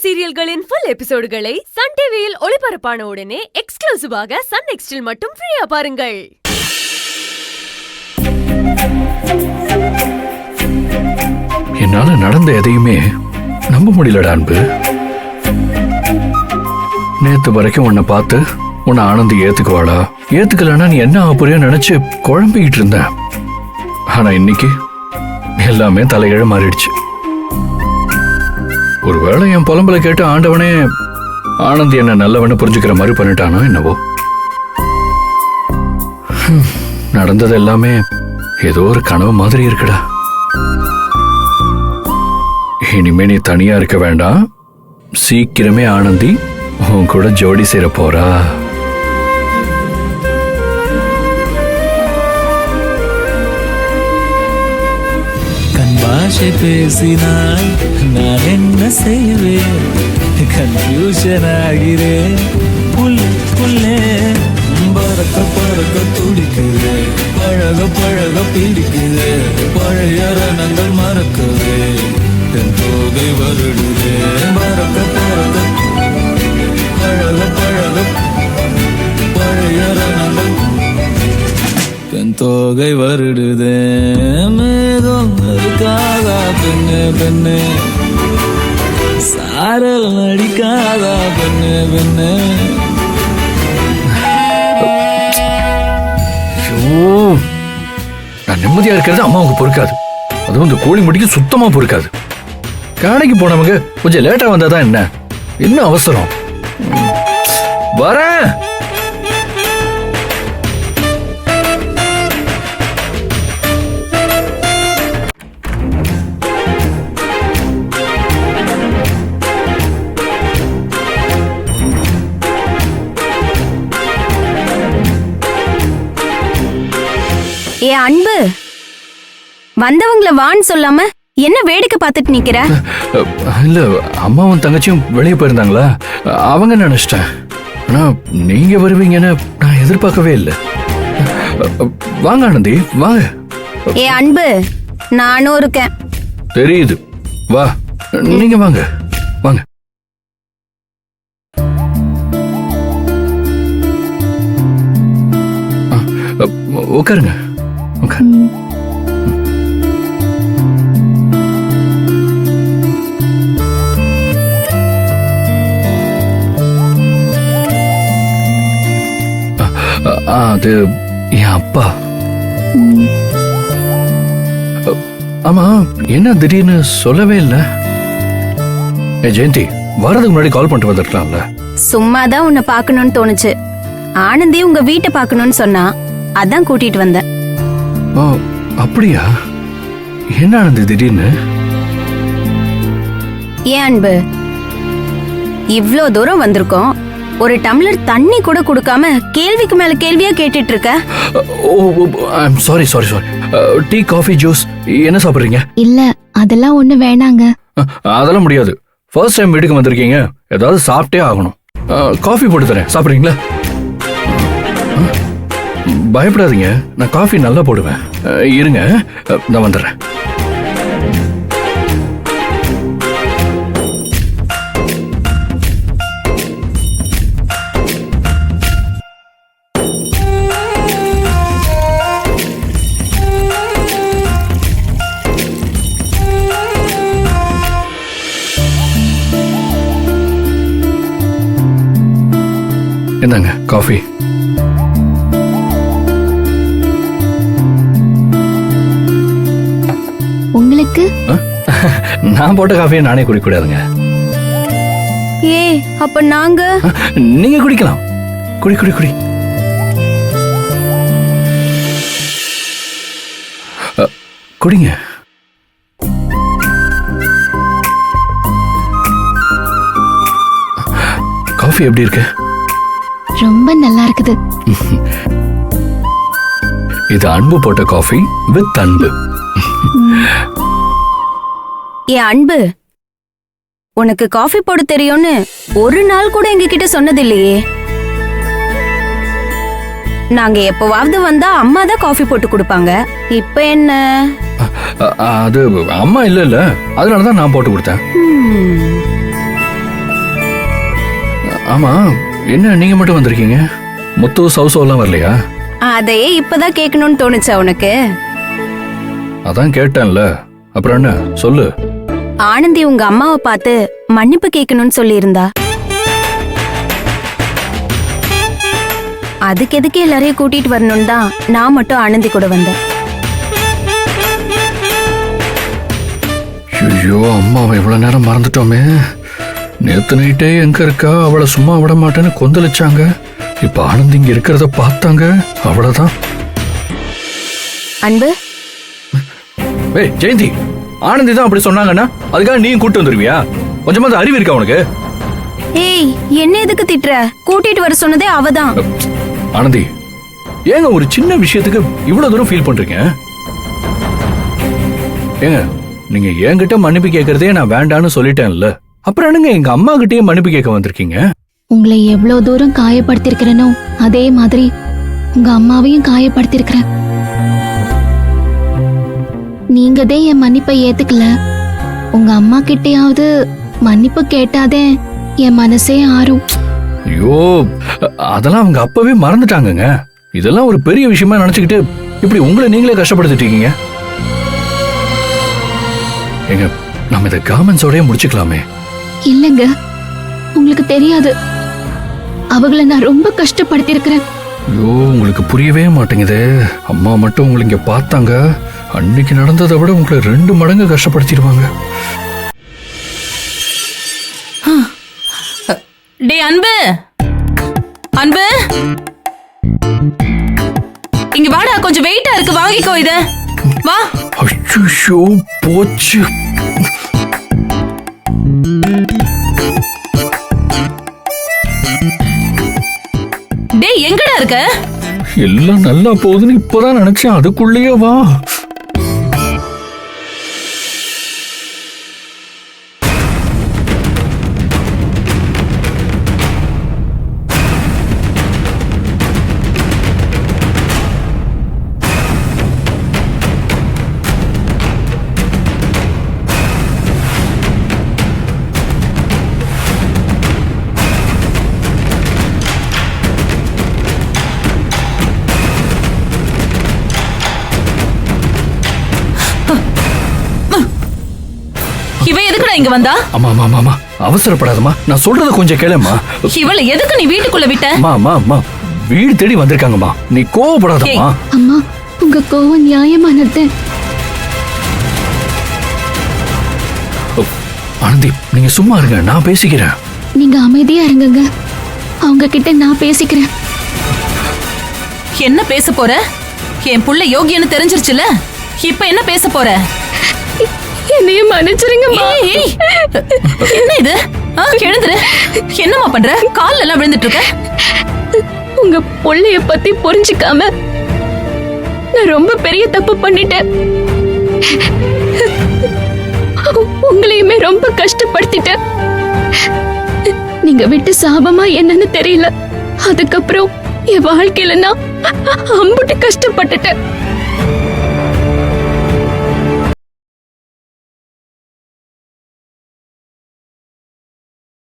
சீரியல்களின் full எபிசோடுகளை Sun டிவியில் ஒளிபரப்பான உடனே எக்ஸ்க்ளூசிவாக சன் நெக்ஸ்டில் மட்டும் ஃப்ரீயா பாருங்கள். என்னால நடந்த எதையுமே நம்ப முடியலடா அன்பு. நேத்து வரைக்கும் உன்னை பார்த்து உன்னை ஆனந்தி ஏத்துக்குவாளா ஏத்துக்கலன்னா நீ என்ன ஆப்புறியோ நினைச்சு குழம்பிக்கிட்டு இருந்தேன். ஆனா இன்னைக்கு எல்லாமே தலைகீழ மாறிடுச்சு. ஒருவேளை என் புலம்பல கேட்டு ஆண்டவனே ஆனந்தி என்ன நல்லவன்னு புரிஞ்சுக்கிற மாதிரி பண்ணிட்டானோ என்னவோ. நடந்தது எல்லாமே ஏதோ ஒரு கனவு மாதிரி இருக்குடா. இனிமே நீ தனியா இருக்க வேண்டாம். சீக்கிரமே ஆனந்தி உன் கூட ஜோடி சேர போறா. பாஷை பேசினால் நான் என்ன செய்வேன்? கன்ஃபியூஷன் ஆகிறேன். புல்லே பறக்க பறக்க துடிக்குது, பழக பழக பிடிக்குது, பழைய ரணங்கள் மறக்குது, என் தோகை வருடுது. பறக்க பறக்க பழக பழக பழைய ரணங்கள் என் தோகை வருடுது. மேகம் இருக்காதா பெண்ணு பெண்ணு, சாரல் நடிக்காதா பெண்ணு பெண்ணு. நான் நிம்மதியா இருக்கிறது அம்மாவுக்கு பொறுக்காது. அதுவும் இந்த கோழி முடிக்கு சுத்தமா பொறுக்காது. கடைக்கு போனவங்க கொஞ்சம் லேட்டா வந்தாதான் என்ன அவசரம்? வரேன். ஏ அன்பு, வந்தவங்கள வான்னு சொல்லாம என்ன வேடிக்கை பார்த்துட்டு நிக்கிற? இல்ல, அம்மாவும் தங்கச்சியும் வெளியே போயிருந்தாங்களா, அவங்க நினைச்சிட்டேன். ஆனா நீங்க வருவீங்கன்னு நான் எதிர்பார்க்கவே இல்லை. வாங்க ஆனந்தி வாங்க. ஏ அன்பு, நானும் இருக்கேன். தெரியுது, வா நீங்க வாங்க வாங்க. உட்காருங்க. அது என் அப்பா. ஆமா, என்ன திடீர்னு சொல்லவே இல்லை? ஜெயந்தி, வரதுக்கு முன்னாடி கால் பண்ணிட்டு வந்துருக்கலாம்ல. சும்மாதான் உன்னை பாக்கணும்னு தோணுச்சு. ஆனந்தி உங்க வீட்டை பாக்கணும்னு சொன்னா, அதான் கூட்டிட்டு வந்தேன். ஓ அப்படியா? என்ன ஆனந்தி திடீர்னு? ஏன் அன்பு, இவ்ளோ தூரம் வந்திருக்கோம், ஒரு டம்ளர் தண்ணி கூட கொடுக்காம கேள்விக்கு மேல கேள்வியா கேட்டுட்டு இருக்க. Sorry sorry sorry. Tea, coffee, juice என்ன சாப்பிடுறீங்க? இல்ல, அதெல்லாம் ஒண்ணு வேணாங்க. அதெல்லாம் முடியாது. ஃபர்ஸ்ட் டைம் வீட்டுக்கு வந்திருக்கீங்க, ஏதாவது சாப்பிட்டே ஆகணும். காஃபி போட்டு தரேன், சாப்பிடுறீங்களா? பயப்படாதீங்க, நான் காஃபி நல்லா போடுவேன். இருங்க, நான் வந்துடுறேன். என்னங்க காஃபி? உங்களுக்கு? நான் போட்ட காஃபியை நானே குடிக்க கூடாதுங்க. ஏ அப்ப நாங்க? நீங்க குடிக்கலாம். குடி குடி குடி. குடிங்க. காஃபி எப்படி இருக்கு? ரொம்ப நல்லா இருக்குது. இது அன்பு போட்ட காஃபி வித் அன்பு. ஏ அன்பு, உனக்கு காஃபி போட தெரியும்னு ஒரு நாள் கூட எங்க கிட்ட சொன்னது இல்லையே. நாங்க எப்பவாவது வந்தா அம்மா தான் காஃபி போட்டு கொடுப்பாங்க. இப்ப என்ன? அது அம்மா இல்ல அதனாலதான் நான் போட்டு கொடுத்தேன். ஆமா, என்ன நீங்க மட்டும் வந்திருக்கீங்க? முத்து சௌசோலாம் வரலையா? அதையே இப்பதான் கேட்கணும்னு தோணுச்சா உனக்கு? அதான் கேட்டேன்ல, அப்புறம் என்ன சொல்லு. ஆனந்தி உங்க அம்மாவை பார்த்து மன்னிப்பு கேட்கணும்னு சொல்லி இருந்தா. அதுக்கு எதுக்கு எல்லாரையும் கூட்டிட்டு வரணும்னு தான் நான் மட்டும் ஆனந்தி கூட வந்தேன். ஐயோ, அம்மாவை இவ்வளவு நேரம் மறந்துட்டோமே. நேத்து நைட்டே எங்க இருக்கா, அவளை சும்மா விட மாட்டேன்னு கொந்தளிச்சாங்க. இப்ப ஆனந்தி இங்க இருக்கிறத பார்த்தாங்க, அவ்வளவுதான். அன்பு, ஏய் ஜெயந்தி, ஆனந்தி தான் அப்படி சொன்னாங்கன்னா அதுக்காக நீயும் கூட்டு வந்துருவியா? கொஞ்சமாவது அறிவு இருக்கா உனக்கு? ஏய் என்ன எதுக்கு திட்டுற? கூட்டிட்டு வர சொன்னதே அவதான். ஆனந்தி, ஏங்க ஒரு சின்ன விஷயத்துக்கு இவ்வளவு தூரம் ஃபீல் பண்றீங்க? ஏங்க, நீங்க என்கிட்ட மன்னிப்பு கேட்கறதே நான் வேண்டான்னு சொல்லிட்டேன்ல, அப்புறம் என்னங்க எங்க அம்மா கிட்டயே மன்னிப்பு கேட்க வந்திருக்கீங்க? உங்களை எவ்வளவு தூரம் காயப்படுத்திருக்கிறனோ அதே மாதிரி உங்க அம்மாவையும் காயப்படுத்திருக்கிறேன். நீங்கதே என் மன்னிப்பை ஏத்துக்கல. உங்க அம்மா கிட்டயாவது மன்னிப்பு கேட்டாதே என் மனசே ஆறும். ஐயோ, அதெல்லாம் அவங்க அப்பவே மறந்துட்டாங்கங்க. இதெல்லாம் ஒரு பெரிய விஷயமா நினைச்சுக்கிட்டு இப்படி உங்களை நீங்களே கஷ்டப்படுத்திட்டு இருக்கீங்க. ஏங்க, நம்ம இதை கவர்மெண்ட்ஸோடய முடிச்சுக்கலாமே. இல்லங்க, உங்களுக்கு தெரியாது, அவங்கள நான் ரொம்ப கஷ்டப்படுத்திருக்கிறேன். ஐயோ, உங்களுக்கு புரியவே மாட்டேங்குது. அம்மா மட்டும் உங்களை இங்க பார்த்தாங்க, அன்னைக்கு நடந்ததை விட உங்களை 2 மடங்கு கஷ்டப்படுத்திடுவாங்க. டே அன்பு, அன்பு இங்க வாடா, கொஞ்சம் வெயிட்டா இருக்கு, வாங்கிக்கோ இத. வா. ஐயோ, போச்சு. டேய் எங்கடா இருக்க? எல்லாம் நல்லா போகுதுன்னு இப்பதான் நினைச்சேன், அதுக்குள்ளேயே வா. இவ எதுக்குடா இங்க வந்தா? அம்மா அம்மா அம்மா, அவசரப்படாதம்மா, நான் சொல்றத கொஞ்சம் கேளும்மா. இவள எதுக்கு நீ வீட்டுக்குள்ள விட்ட? அம்மா அம்மா அம்மா, வீடு தேடி வந்திருக்காங்கம்மா, நீ கோவப்படாதம்மா. அம்மா, உங்க கோவம் நியாயமானது. ஆனந்தி, நீங்க சும்மா இருங்க, நான் பேசிக்கிறேன். நீங்க அமைதியா இருங்கங்க, அவங்க கிட்ட நான் பேசிக்கிறேன். என்ன பேச போற? என் புள்ள யோகியன்னு தெரிஞ்சிருச்சுல, இப்ப என்ன பேச போற? என்னையும் மன்னிச்சிருங்கம்மா. ஏய், ஏய், என்ன இது? எழுந்துரு. என்னம்மா பண்ற? கால்ல எல்லாம் விழுந்துட்டு இருக்க. உங்க புள்ளைய பத்தி புரிஞ்சுக்காம நான் ரொம்ப பெரிய தப்பு பண்ணிட்டேன். உங்களையுமே ரொம்ப கஷ்டப்படுத்திட்டேன். நீங்க விட்டு சாபமா என்னன்னு தெரியல. அதுக்கப்புறம் என் வாழ்க்கையில நான் அம்புட்டு கஷ்டப்பட்டுட்டேன்.